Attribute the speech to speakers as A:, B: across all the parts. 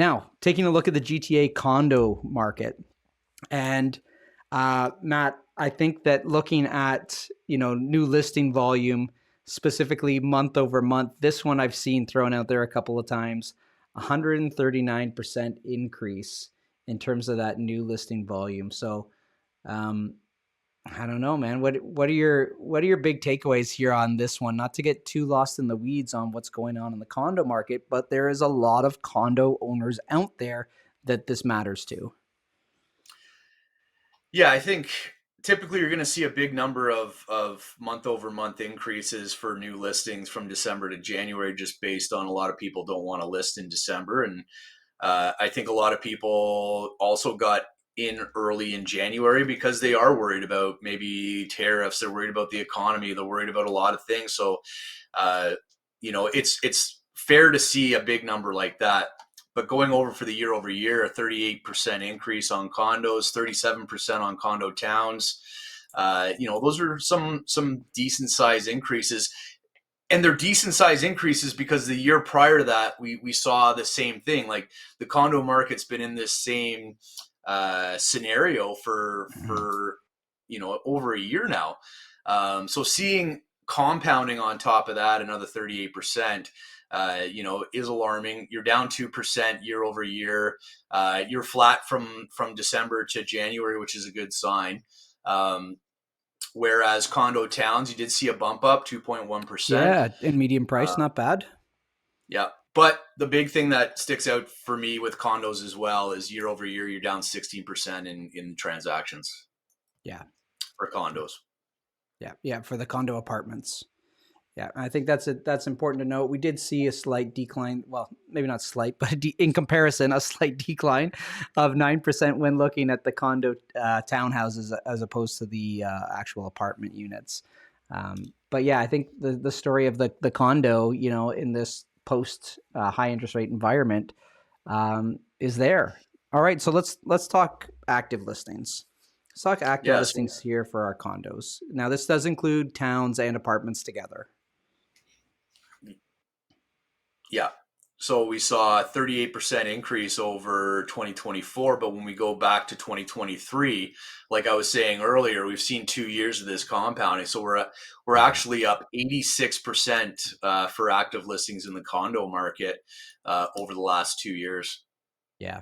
A: Now, taking a look at the GTA condo market, and Matt, I think that looking at, new listing volume, specifically month over month, this one I've seen thrown out there a couple of times, 139% increase in terms of that new listing volume. So, I don't know, man. What are your big takeaways here on this one? Not to get too lost in the weeds on what's going on in the condo market, but there is a lot of condo owners out there that this matters to.
B: Yeah, I think typically you're going to see a big number of month over month increases for new listings from December to January, just based on a lot of people don't want to list in December. And I think a lot of people also got in early in January because they are worried about maybe tariffs. They're worried about the economy. They're worried about a lot of things. So, it's fair to see a big number like that. But going over year, a 38% increase on condos, 37% on condo towns. Those are some decent size increases. And they're decent size increases because the year prior to that, we saw the same thing. Like the condo market's been in this same scenario for over a year now. So seeing compounding on top of that another 38%, is alarming. You're down 2% year over year. You're flat from December to January, which is a good sign. Whereas condo towns, you did see a bump up, 2.1%.
A: Yeah, in medium price, not bad.
B: Yeah. But the big thing that sticks out for me with condos as well is year over year, you're down 16% in transactions
A: Yeah,
B: for condos.
A: yeah, for the condo apartments. Yeah, I think that's important to note. We did see a slight decline. Well, maybe not slight, but in comparison, a slight decline of 9% when looking at the condo townhouses as opposed to the actual apartment units. But yeah, I think the story of the condo, in this post high interest rate environment, is there. All right, so let's talk active listings. Let's talk active
B: Yes.
A: listings here for our condos. Now, this does include towns and apartments together.
B: Yeah. So we saw a 38% increase over 2024. But when we go back to 2023, like I was saying earlier, we've seen 2 years of this compounding. So we're actually up 86% for active listings in the condo market over the last 2 years.
A: Yeah.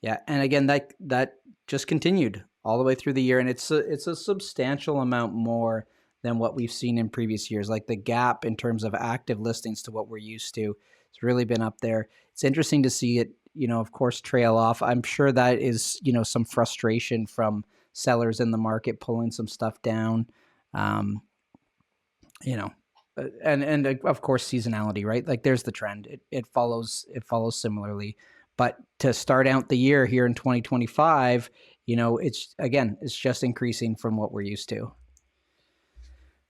A: Yeah. And again, that just continued all the way through the year. And it's a substantial amount more than what we've seen in previous years. Like the gap in terms of active listings to what we're used to, it's really been up there. It's interesting to see it, of course, trail off. I'm sure that is, some frustration from sellers in the market pulling some stuff down. Um, you know, and of course seasonality, right? Like there's the trend. It follows similarly. But to start out the year here in 2025, it's just increasing from what we're used to.